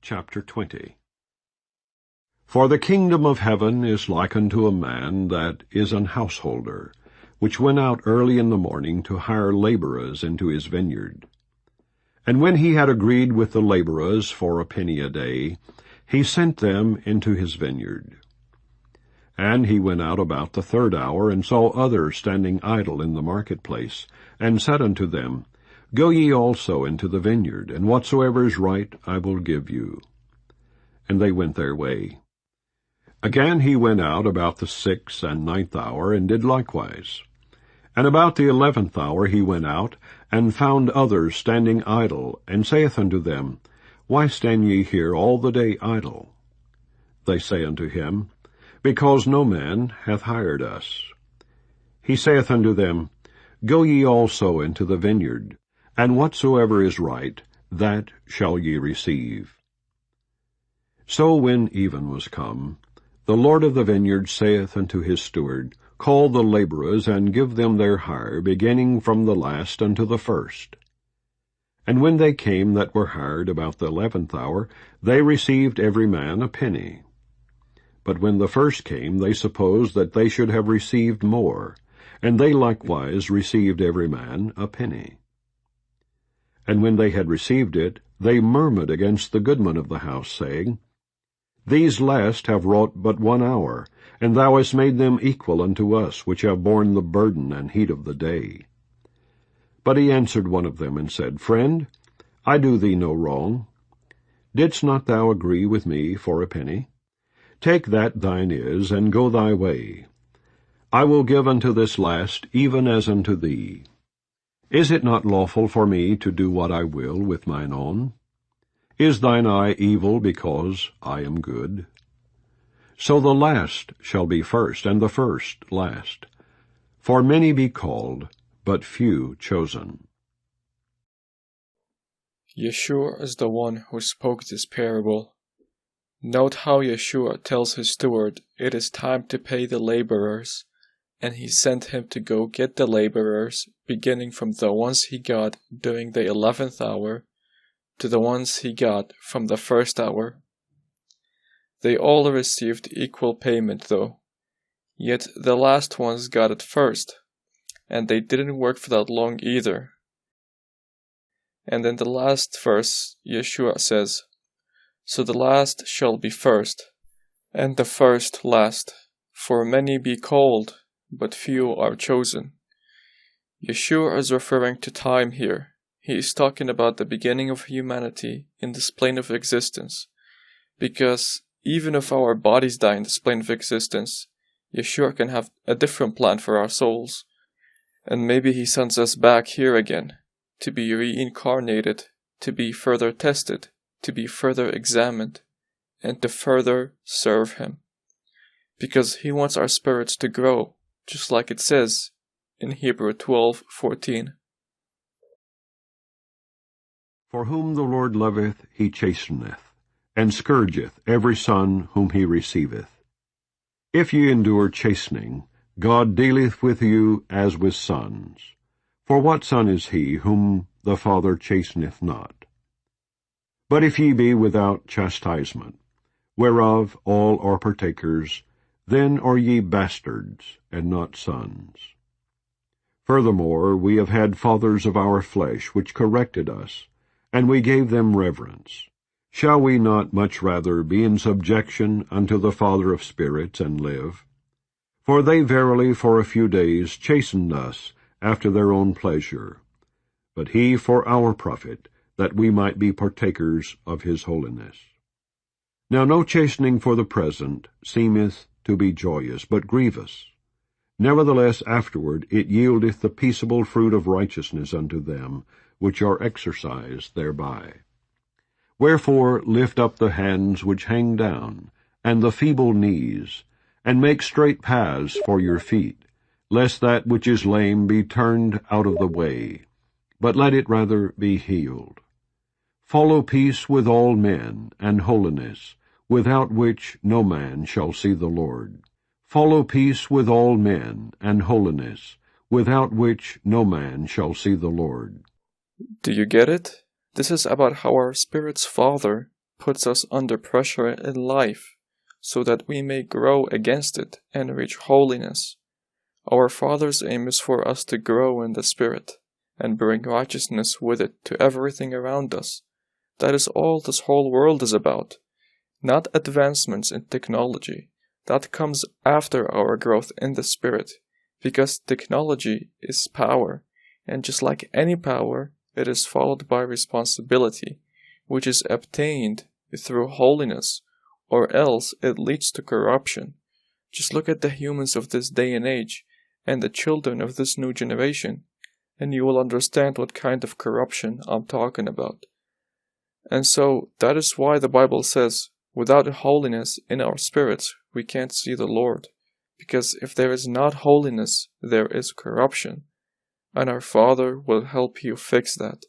Chapter 20. For the kingdom of heaven is like unto a man that is an householder, which went out early in the morning to hire laborers into his vineyard. And when he had agreed with the laborers for a penny a day, he sent them into his vineyard. And he went out about the third hour, and saw others standing idle in the marketplace, and said unto them, Go ye also into the vineyard, and whatsoever is right I will give you. And they went their way. Again he went out about the 6th and 9th hour, and did likewise. And about the 11th hour he went out, and found others standing idle, and saith unto them, Why stand ye here all the day idle? They say unto him, Because no man hath hired us. He saith unto them, Go ye also into the vineyard, and whatsoever is right, that shall ye receive. So when even was come, the Lord of the vineyard saith unto his steward, Call the laborers, and give them their hire, beginning from the last unto the first. And when they came that were hired about the 11th hour, they received every man a penny. But when the first came, they supposed that they should have received more, and they likewise received every man a penny. And when they had received it, they murmured against the goodman of the house, saying, These last have wrought but 1 hour, and thou hast made them equal unto us, which have borne the burden and heat of the day. But he answered one of them, and said, Friend, I do thee no wrong. Didst not thou agree with me for a penny? Take that thine is, and go thy way. I will give unto this last, even as unto thee. Is it not lawful for me to do what I will with mine own? Is thine eye evil because I am good? So the last shall be first, and the first last. For many be called, but few chosen. Yeshua is the one who spoke this parable. Note how Yeshua tells his steward it is time to pay the laborers, and he sent him to go get the laborers, beginning from the ones he got during the 11th hour to the ones he got from the first hour. They all received equal payment, though. Yet the last ones got it first, and they didn't work for that long either. And in the last verse, Yeshua says, So the last shall be first, and the first last. For many be called, but few are chosen. Yeshua is referring to time here. He is talking about the beginning of humanity in this plane of existence. Because even if our bodies die in this plane of existence, Yeshua can have a different plan for our souls. And maybe he sends us back here again, to be reincarnated, to be further tested, to be further examined, and to further serve him. Because he wants our spirits to grow, just like it says in Hebrew 12:14. For whom the Lord loveth he chasteneth, and scourgeth every son whom he receiveth. If ye endure chastening, God dealeth with you as with sons. For what son is he whom the Father chasteneth not? But if ye be without chastisement, whereof all are partakers, then are ye bastards, and not sons. Furthermore, we have had fathers of our flesh, which corrected us, and we gave them reverence. Shall we not much rather be in subjection unto the Father of spirits, and live? For they verily for a few days chastened us after their own pleasure, but he for our profit, that we might be partakers of his holiness. Now no chastening for the present seemeth to be joyous, but grievous. Nevertheless afterward it yieldeth the peaceable fruit of righteousness unto them which are exercised thereby. Wherefore lift up the hands which hang down, and the feeble knees, and make straight paths for your feet, lest that which is lame be turned out of the way, but let it rather be healed. Follow peace with all men, and holiness, without which no man shall see the Lord. Follow peace with all men, and holiness, without which no man shall see the Lord. Do you get it? This is about how our Spirit's Father puts us under pressure in life, so that we may grow against it and reach holiness. Our Father's aim is for us to grow in the Spirit, and bring righteousness with it to everything around us. That is all this whole world is about. Not advancements in technology. That comes after our growth in the Spirit, because technology is power, and just like any power, it is followed by responsibility, which is obtained through holiness, or else it leads to corruption. Just look at the humans of this day and age, and the children of this new generation, and you will understand what kind of corruption I'm talking about. And so, that is why the Bible says, without holiness in our spirits, we can't see the Lord. Because if there is not holiness, there is corruption. And our Father will help you fix that.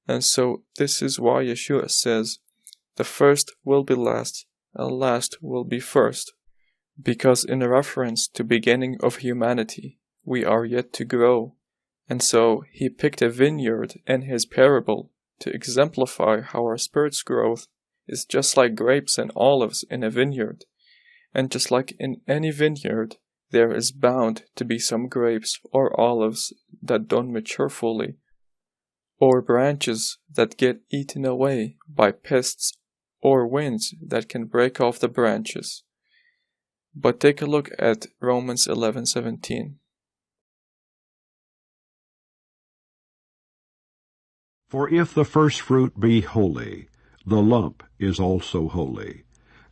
And so, this is why Yeshua says, the first will be last, and last will be first. Because in reference to beginning of humanity, we are yet to grow. And so, he picked a vineyard in his parable to exemplify how our spirit's growth is just like grapes and olives in a vineyard. And just like in any vineyard, there is bound to be some grapes or olives that don't mature fully, or branches that get eaten away by pests or winds that can break off the branches. But take a look at Romans 11:17. For if the first fruit be holy, the lump is also holy.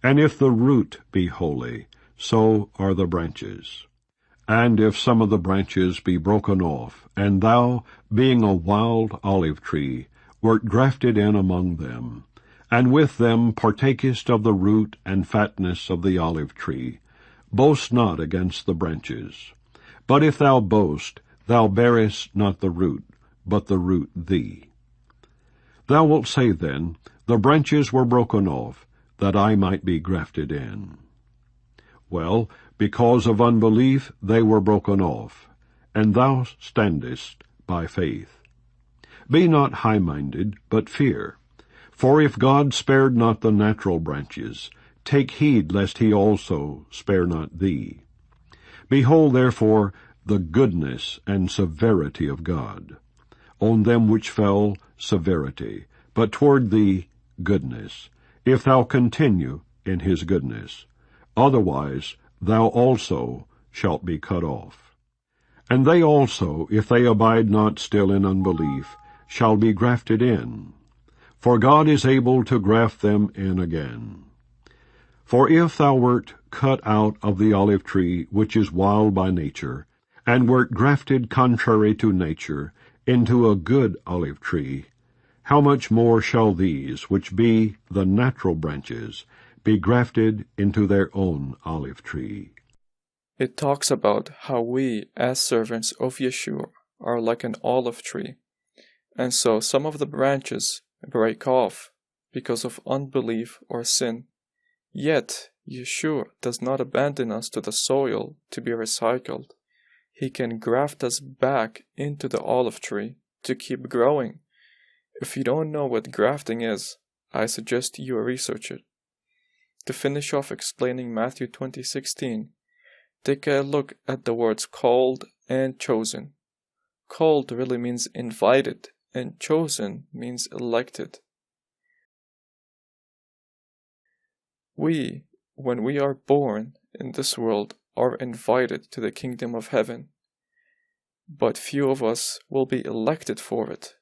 And if the root be holy, so are the branches. And if some of the branches be broken off, and thou, being a wild olive tree, wert grafted in among them, and with them partakest of the root and fatness of the olive tree, boast not against the branches. But if thou boast, thou bearest not the root, but the root thee. Thou wilt say then, the branches were broken off, that I might be grafted in. Well, because of unbelief they were broken off, and thou standest by faith. Be not high-minded, but fear. For if God spared not the natural branches, take heed lest he also spare not thee. Behold, therefore, the goodness and severity of God. On them which fell, severity, but toward thee, goodness, if thou continue in his goodness. Otherwise thou also shalt be cut off. And they also, if they abide not still in unbelief, shall be grafted in. For God is able to graft them in again. For if thou wert cut out of the olive tree, which is wild by nature, and wert grafted contrary to nature into a good olive tree, how much more shall these, which be the natural branches, be grafted into their own olive tree? It talks about how we, as servants of Yeshua, are like an olive tree. And so some of the branches break off because of unbelief or sin. Yet, Yeshua does not abandon us to the soil to be recycled. He can graft us back into the olive tree to keep growing. If you don't know what grafting is, I suggest you research it. To finish off explaining Matthew 20:16, take a look at the words called and chosen. Called really means invited, and chosen means elected. We, when we are born in this world, are invited to the kingdom of heaven. But few of us will be elected for it,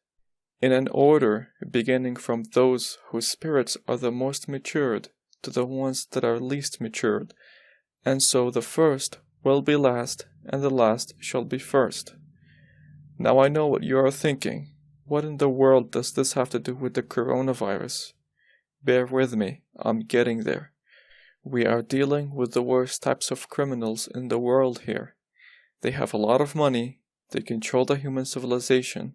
in an order beginning from those whose spirits are the most matured to the ones that are least matured, and so the first will be last, and the last shall be first. Now I know what you are thinking. What in the world does this have to do with the coronavirus? Bear with me, I'm getting there. We are dealing with the worst types of criminals in the world here. They have a lot of money, they control the human civilization,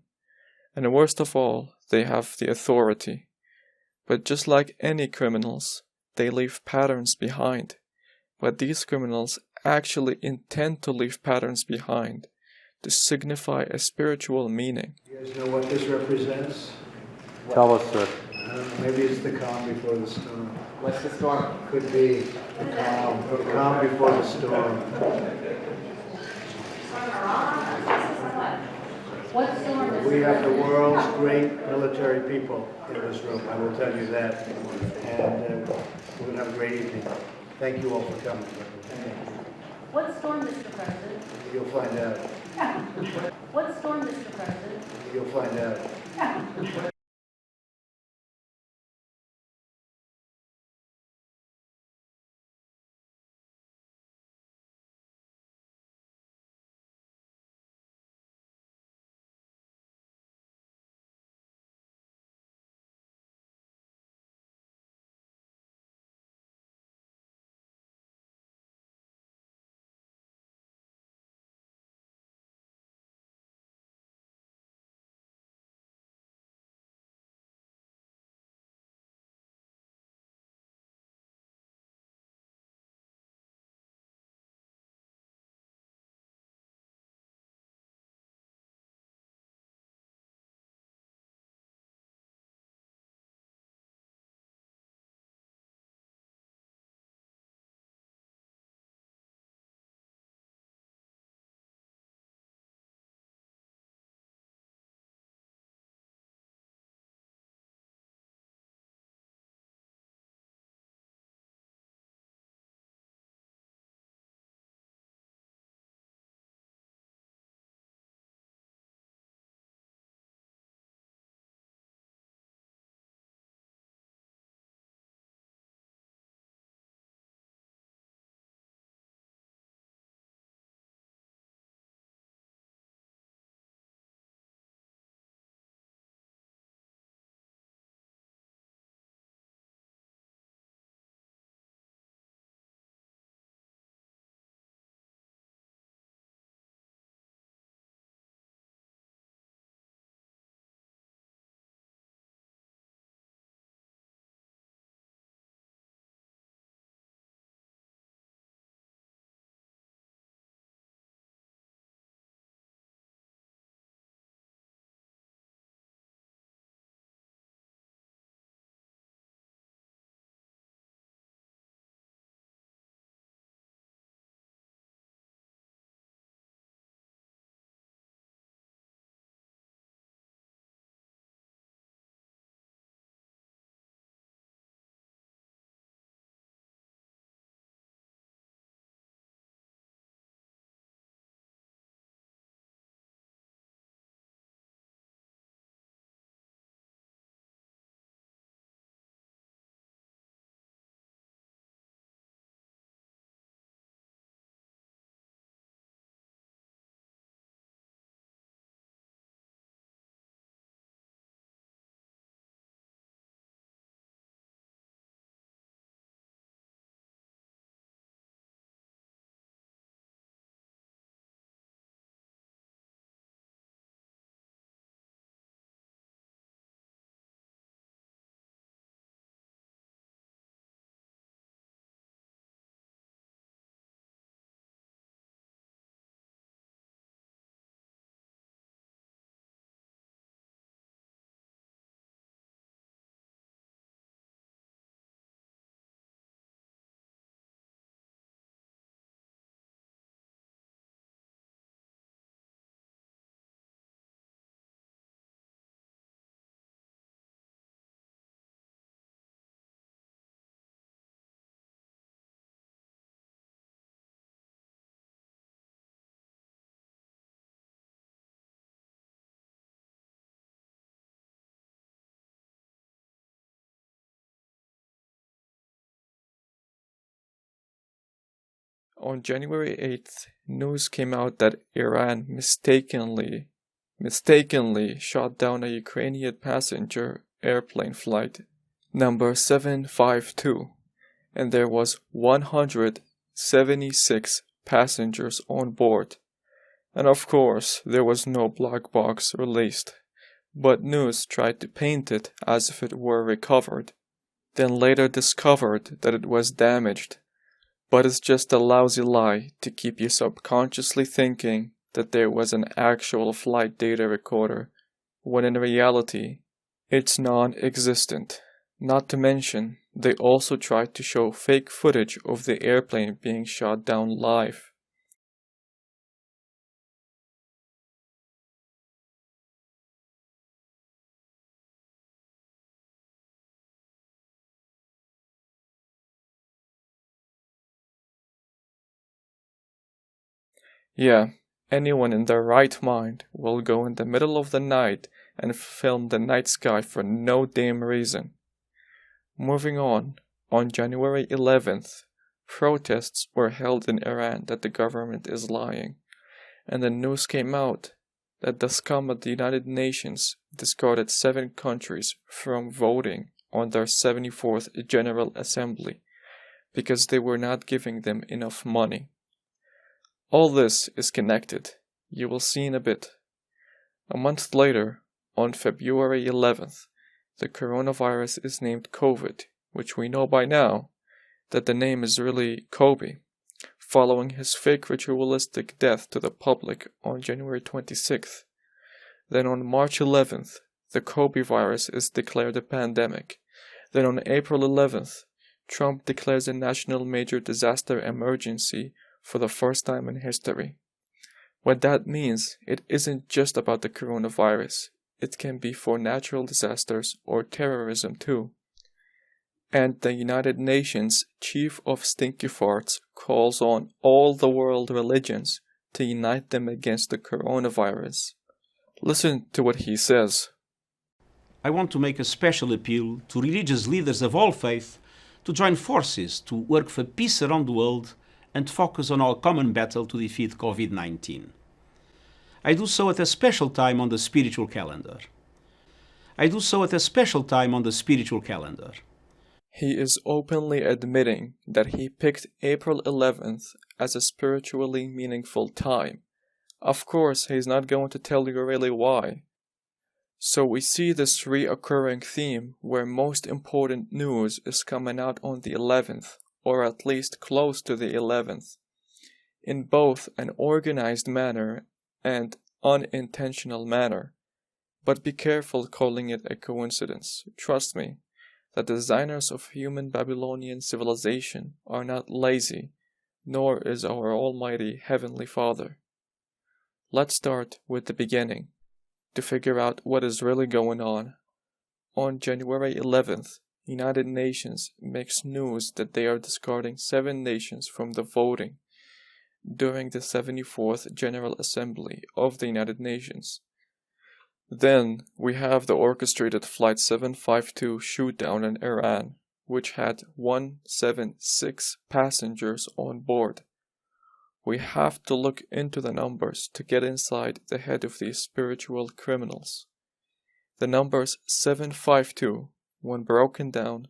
and worst of all, they have the authority. But just like any criminals, they leave patterns behind. But these criminals actually intend to leave patterns behind to signify a spiritual meaning. You guys know what this represents? Tell us, sir. don't know, maybe it's the calm before the storm. What's the storm? Could be the calm before the storm. What storm is We have the world's great military people in this room, I will tell you that. And we're going to have a great evening. Thank you all for coming. What storm, Mr. President? You'll find out. What storm, Mr. President? You'll find out. On January 8th, news came out that Iran mistakenly shot down a Ukrainian passenger airplane flight number 752, and there was 176 passengers on board. And of course, there was no black box released, but news tried to paint it as if it were recovered, then later discovered that it was damaged. But it's just a lousy lie to keep you subconsciously thinking that there was an actual flight data recorder, when in reality, It's non-existent. Not to mention, they also tried to show fake footage of the airplane being shot down live. Yeah, anyone in their right mind will go in the middle of the night and film the night sky for no damn reason. Moving on January 11th, protests were held in Iran that the government is lying, and the news came out that the scum at the United Nations discarded 7 countries from voting on their 74th General Assembly because they were not giving them enough money. All this is connected. You will see in a bit. A month later, on February 11th, the coronavirus is named COVID, which we know by now that the name is really Kobe, following his fake ritualistic death to the public on January 26th. Then on March 11th, the Kobe virus is declared a pandemic. Then on April 11th, Trump declares a national major disaster emergency for the first time in history. What that means, it isn't just about the coronavirus. It can be for natural disasters or terrorism too. And the United Nations Chief of Stinky Farts calls on all the world religions to unite them against the coronavirus. Listen to what he says. I want to make a special appeal to religious leaders of all faiths to join forces to work for peace around the world and focus on our common battle to defeat COVID-19. I do so at a special time on the spiritual calendar. He is openly admitting that he picked April 11th as a spiritually meaningful time. Of course, he's not going to tell you really why. So we see this reoccurring theme where most important news is coming out on the 11th, or at least close to the 11th, in both an organized manner and unintentional manner. But be careful calling it a coincidence. Trust me, the designers of human Babylonian civilization are not lazy, nor is our Almighty Heavenly Father. Let's start with the beginning, to figure out what is really going on. On January 11th, United Nations makes news that they are discarding 7 nations from the voting during the 74th General Assembly of the United Nations. Then we have the orchestrated Flight 752 shootdown in Iran, which had 176 passengers on board. We have to look into the numbers to get inside the head of these spiritual criminals. The numbers 752, when broken down,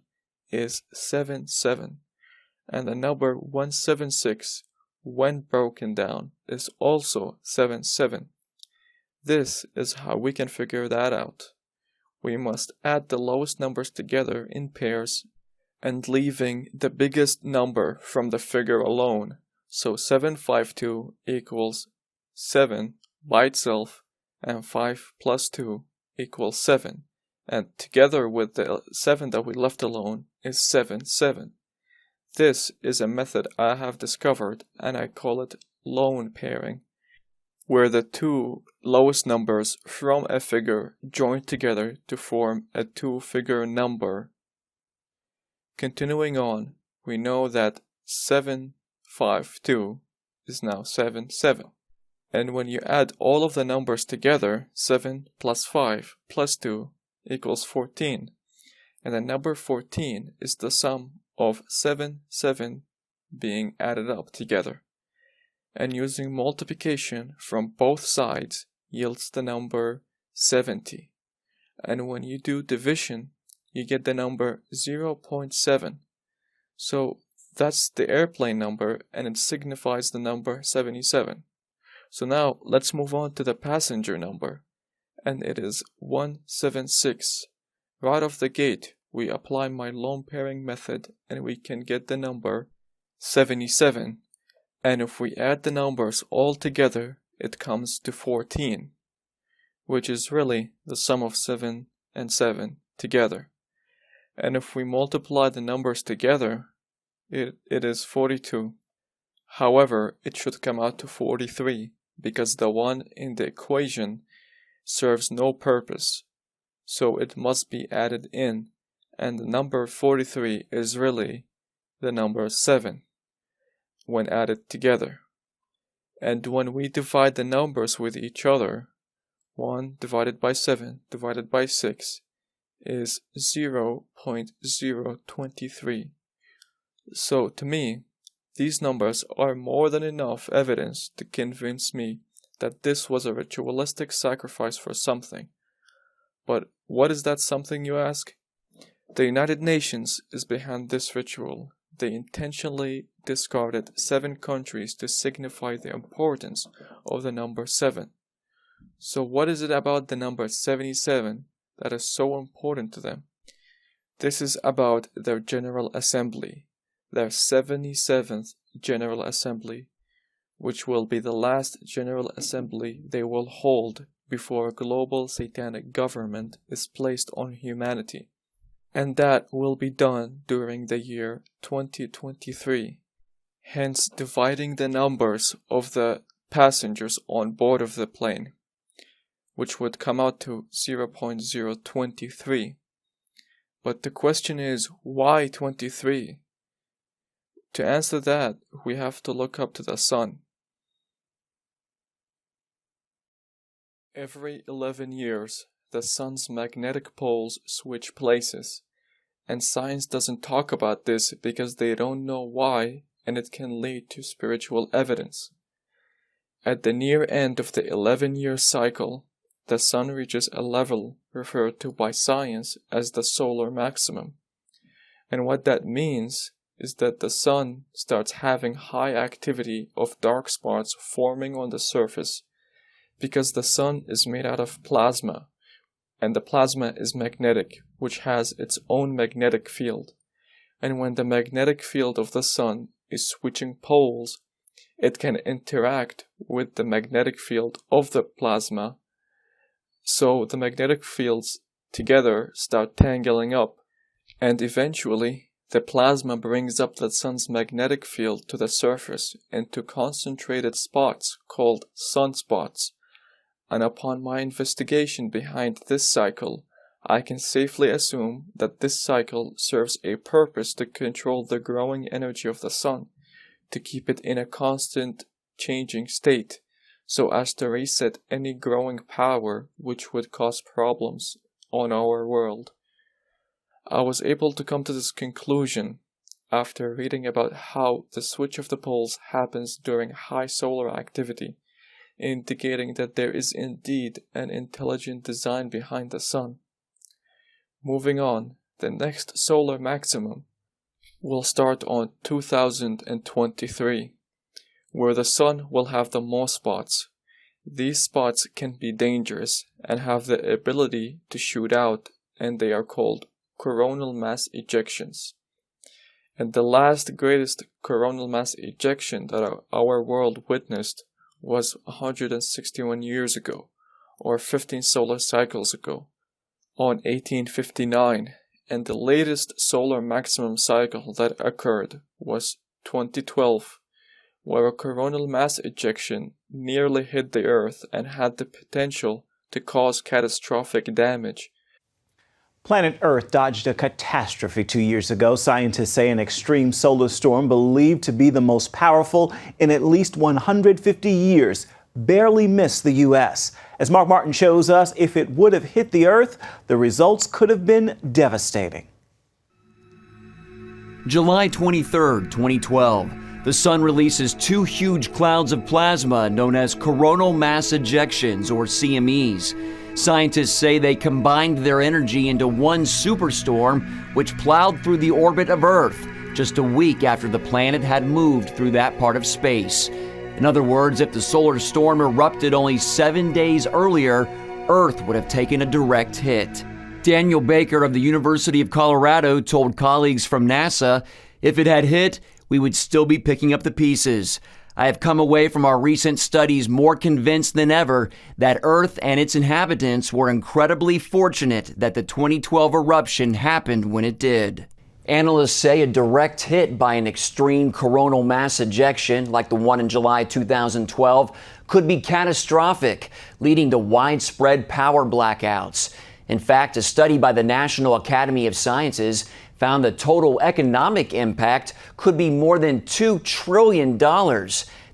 is 77, and the number 176, when broken down, is also 77. This is how we can figure that out. We must add the lowest numbers together in pairs and leaving the biggest number from the figure alone. So 752 equals 7 by itself, and 5 plus 2 equals 7. And together with the 7 that we left alone is 7, 7. This is a method I have discovered, and I call it lone pairing, where the 2 lowest numbers from a figure join together to form a 2-figure number. Continuing on, we know that 752 is now 7, 7. And when you add all of the numbers together, 7 plus 5 plus 2 equals 14. And the number 14 is the sum of 7, 7 being added up together. And using multiplication from both sides yields the number 70. And when you do division, you get the number 0.7. So that's the airplane number, and it signifies the number 77. So now let's move on to the passenger number, and it is 176. Right off the gate, we apply my lone pairing method, and we can get the number 77. And if we add the numbers all together, it comes to 14, which is really the sum of 7 and 7 together. And if we multiply the numbers together, it is 42. However, it should come out to 43 because the 1 in the equation serves no purpose, so it must be added in, and the number 43 is really the number 7 when added together. And when we divide the numbers with each other, 1 divided by 7 divided by 6 is 0.023. So to me, these numbers are more than enough evidence to convince me that this was a ritualistic sacrifice for something. But what is that something, you ask? The United Nations is behind this ritual. They intentionally discarded 7 countries to signify the importance of the number 7. So what is it about the number 77 that is so important to them? This is about their General Assembly, their 77th General Assembly, which will be the last General Assembly they will hold before a global satanic government is placed on humanity. And that will be done during the year 2023, hence dividing the numbers of the passengers on board of the plane, which would come out to 0.023. But the question is, why 23? To answer that, we have to look up to the sun. Every 11 years, the sun's magnetic poles switch places, and science doesn't talk about this because they don't know why, and it can lead to spiritual evidence. At the near end of the 11-year cycle, the sun reaches a level referred to by science as the solar maximum. And what that means is that the sun starts having high activity of dark spots forming on the surface, because the sun is made out of plasma, and the plasma is magnetic, which has its own magnetic field. And when the magnetic field of the sun is switching poles, it can interact with the magnetic field of the plasma, so the magnetic fields together start tangling up, and eventually the plasma brings up the sun's magnetic field to the surface into concentrated spots called sunspots. And upon my investigation behind this cycle, I can safely assume that this cycle serves a purpose to control the growing energy of the sun, to keep it in a constant changing state, so as to reset any growing power which would cause problems on our world. I was able to come to this conclusion after reading about how the switch of the poles happens during high solar activity, indicating that there is indeed an intelligent design behind the sun. Moving on, the next solar maximum will start on 2023, where the sun will have the most spots. These spots can be dangerous and have the ability to shoot out, and they are called coronal mass ejections. And the last greatest coronal mass ejection that our world witnessed was 161 years ago, or 15 solar cycles ago, on 1859, and the latest solar maximum cycle that occurred was 2012, where a coronal mass ejection nearly hit the Earth and had the potential to cause catastrophic damage. Planet Earth dodged a catastrophe 2 years ago. Scientists say an extreme solar storm believed to be the most powerful in at least 150 years barely missed the U.S. As Mark Martin shows us, if it would have hit the Earth, the results could have been devastating. July 23, 2012. The sun releases 2 huge clouds of plasma known as coronal mass ejections, or CMEs. Scientists say they combined their energy into one superstorm, which plowed through the orbit of Earth just a week after the planet had moved through that part of space. In other words, if the solar storm erupted only 7 days earlier, Earth would have taken a direct hit. Daniel Baker of the University of Colorado told colleagues from NASA, if it had hit, we would still be picking up the pieces. I have come away from our recent studies more convinced than ever that Earth and its inhabitants were incredibly fortunate that the 2012 eruption happened when it did. Analysts say a direct hit by an extreme coronal mass ejection, like the one in July 2012, could be catastrophic, leading to widespread power blackouts. In fact, a study by the National Academy of Sciences found the total economic impact could be more than $2 trillion.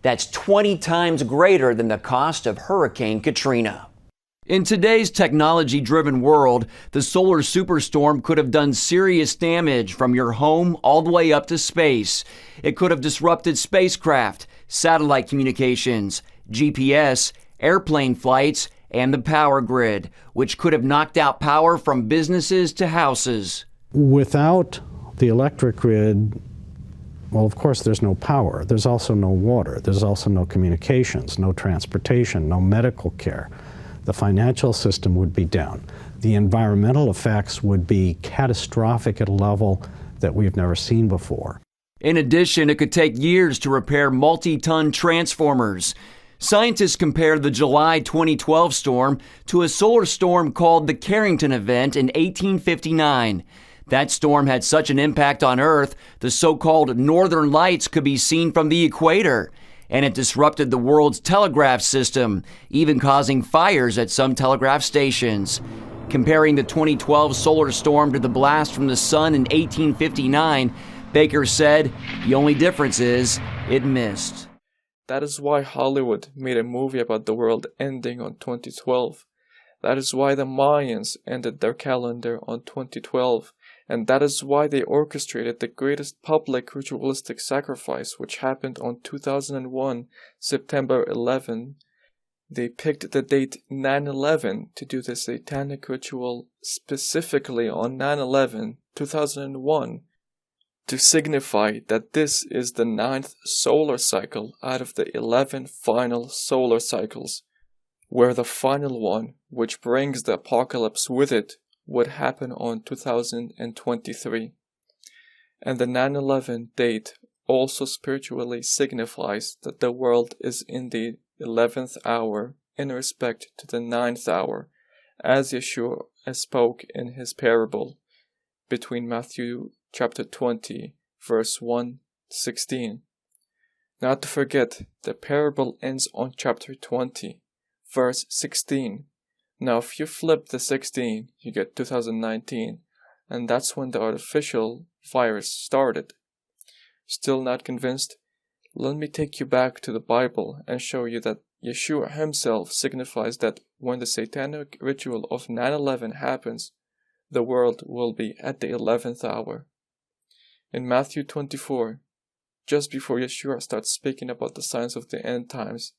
That's 20 times greater than the cost of Hurricane Katrina. In today's technology-driven world, the solar superstorm could have done serious damage from your home all the way up to space. It could have disrupted spacecraft, satellite communications, GPS, airplane flights, and the power grid, which could have knocked out power from businesses to houses. Without the electric grid, well, of course, there's no power. There's also no water. There's also no communications, no transportation, no medical care. The financial system would be down. The environmental effects would be catastrophic at a level that we've never seen before. In addition, it could take years to repair multi-ton transformers. Scientists compared the July 2012 storm to a solar storm called the Carrington event in 1859. That storm had such an impact on Earth, the so-called northern lights could be seen from the equator, and it disrupted the world's telegraph system, even causing fires at some telegraph stations. Comparing the 2012 solar storm to the blast from the sun in 1859, Baker said, the only difference is it missed. That is why Hollywood made a movie about the world ending on 2012. That is why the Mayans ended their calendar on 2012. And that is why they orchestrated the greatest public ritualistic sacrifice, which happened on 2001, September 11. They picked the date 9/11 to do the satanic ritual specifically on 9/11, 2001, to signify that this is the 9th solar cycle out of the 11 final solar cycles, where the final one, which brings the apocalypse with it, would happen on 2023. And the 9/11 date also spiritually signifies that the world is in the 11th hour in respect to the 9th hour, as Yeshua spoke in his parable between Matthew chapter 20, verse 1-16. Not to forget, the parable ends on chapter 20, verse 16. Now, if you flip the 16, you get 2019, and that's when the artificial virus started. Still not convinced? Let me take you back to the Bible and show you that Yeshua himself signifies that when the satanic ritual of 9/11 happens, the world will be at the 11th hour. In Matthew 24, just before Yeshua starts speaking about the signs of the end times,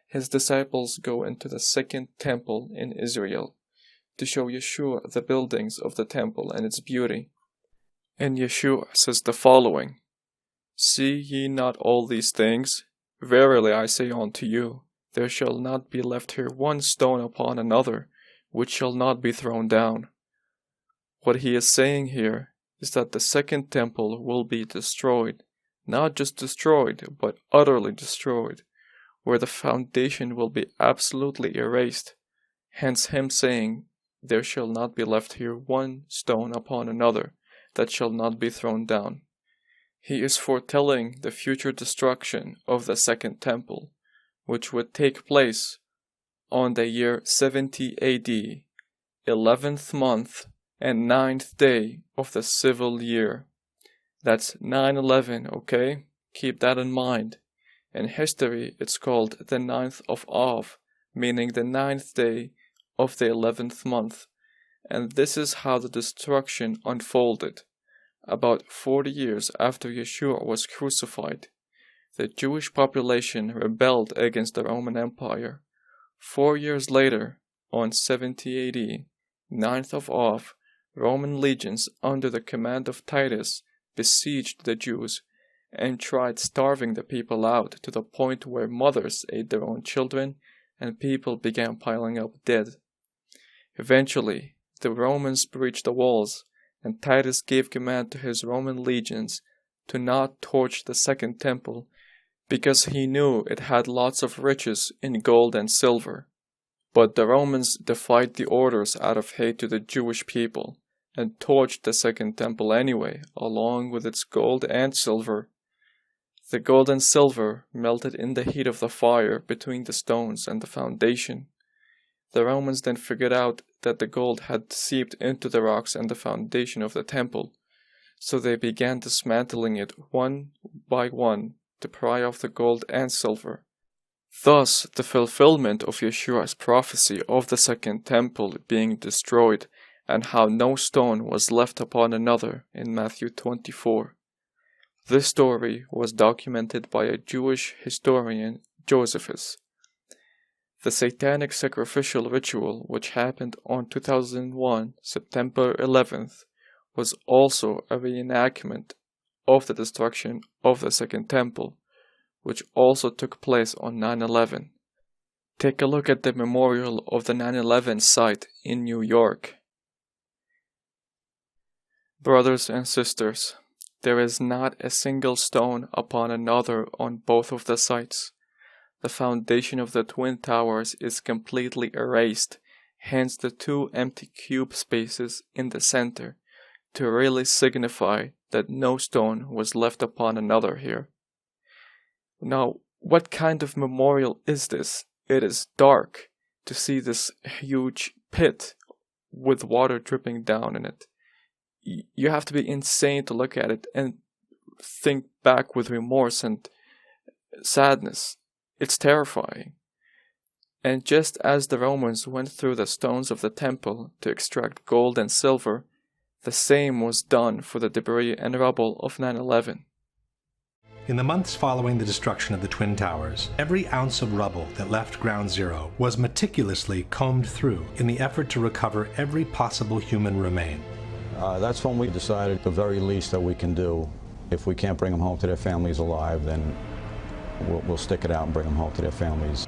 his disciples go into the second temple in Israel to show Yeshua the buildings of the temple and its beauty. And Yeshua says the following, See ye not all these things? Verily I say unto you, there shall not be left here one stone upon another, which shall not be thrown down. What he is saying here is that the second temple will be destroyed, not just destroyed, but utterly destroyed, where the foundation will be absolutely erased, hence him saying, there shall not be left here one stone upon another, that shall not be thrown down. He is foretelling the future destruction of the second temple, which would take place on the year 70 AD, 11th month and 9th day of the civil year. That's 9/11, okay? Keep that in mind. In history, it's called the 9th of Av, meaning the 9th day of the 11th month. And this is how the destruction unfolded. About 40 years after Yeshua was crucified, the Jewish population rebelled against the Roman Empire. 4 years later, on 70 AD, 9th of Av, Roman legions under the command of Titus besieged the Jews and tried starving the people out to the point where mothers ate their own children and people began piling up dead. Eventually, the Romans breached the walls, and Titus gave command to his Roman legions to not torch the second temple because he knew it had lots of riches in gold and silver. But the Romans defied the orders out of hate to the Jewish people, and torched the second temple anyway, along with its gold and silver. The gold and silver melted in the heat of the fire between the stones and the foundation. The Romans then figured out that the gold had seeped into the rocks and the foundation of the temple, so they began dismantling it one by one to pry off the gold and silver. Thus, the fulfillment of Yeshua's prophecy of the second temple being destroyed and how no stone was left upon another in Matthew 24. This story was documented by a Jewish historian, Josephus. The satanic sacrificial ritual, which happened on 2001, September 11th, was also a reenactment of the destruction of the Second Temple, which also took place on 9/11. Take a look at the memorial of the 9/11 site in New York. Brothers and sisters, there is not a single stone upon another on both of the sites. The foundation of the Twin Towers is completely erased, hence the two empty cube spaces in the center, to really signify that no stone was left upon another here. Now, what kind of memorial is this? It is dark to see this huge pit with water dripping down in it. You have to be insane to look at it and think back with remorse and sadness. It's terrifying. And just as the Romans went through the stones of the temple to extract gold and silver, the same was done for the debris and rubble of 9/11. In the months following the destruction of the Twin Towers, every ounce of rubble that left Ground Zero was meticulously combed through in the effort to recover every possible human remain. That's when we decided the very least that we can do. If we can't bring them home to their families alive, then we'll stick it out and bring them home to their families.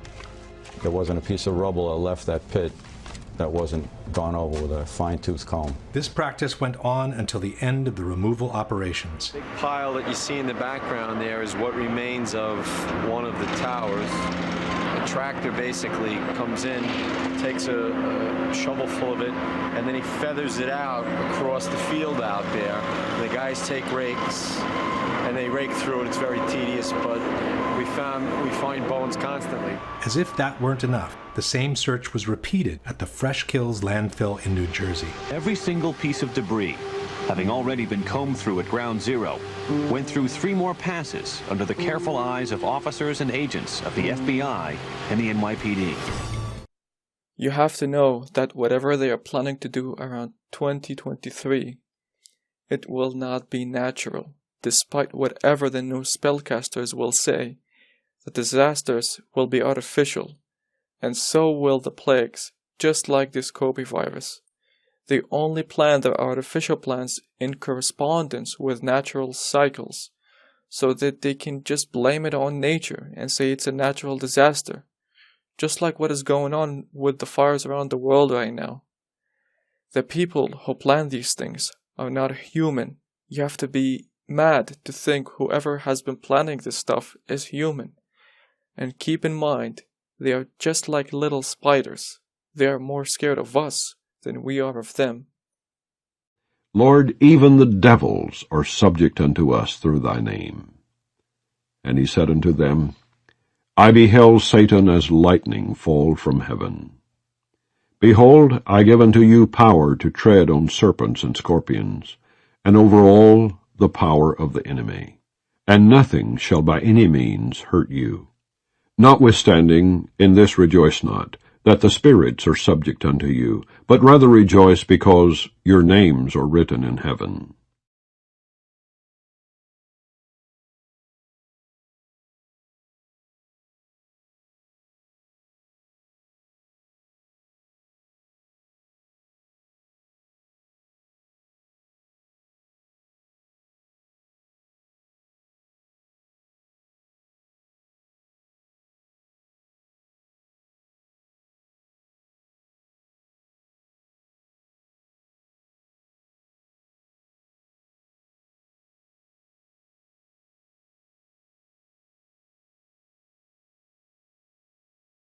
There wasn't a piece of rubble that left that pit that wasn't gone over with a fine-tooth comb. This practice went on until the end of the removal operations. The big pile that you see in the background there is what remains of one of the towers. A tractor basically comes in, takes a shovel full of it, and then he feathers it out across the field out there. The guys take rakes and they rake through it. It's very tedious, but we find bones constantly. As if that weren't enough, the same search was repeated at the Fresh Kills landfill in New Jersey. Every single piece of debris, having already been combed through at Ground Zero, went through 3 more passes under the careful eyes of officers and agents of the FBI and the NYPD. You have to know that whatever they are planning to do around 2023, it will not be natural, despite whatever the new spellcasters will say. The disasters will be artificial, and so will the plagues, just like this Kobe virus. They only plan their artificial plans in correspondence with natural cycles, so that they can just blame it on nature and say it's a natural disaster, just like what is going on with the fires around the world right now. The people who plan these things are not human. You have to be mad to think whoever has been planning this stuff is human. And keep in mind, they are just like little spiders. They are more scared of us than we are of them. Lord, even the devils are subject unto us through thy name. And he said unto them, I beheld Satan as lightning fall from heaven. Behold, I give unto you power to tread on serpents and scorpions, and over all the power of the enemy, and nothing shall by any means hurt you. Notwithstanding, in this rejoice not, that the spirits are subject unto you, but rather rejoice because your names are written in heaven.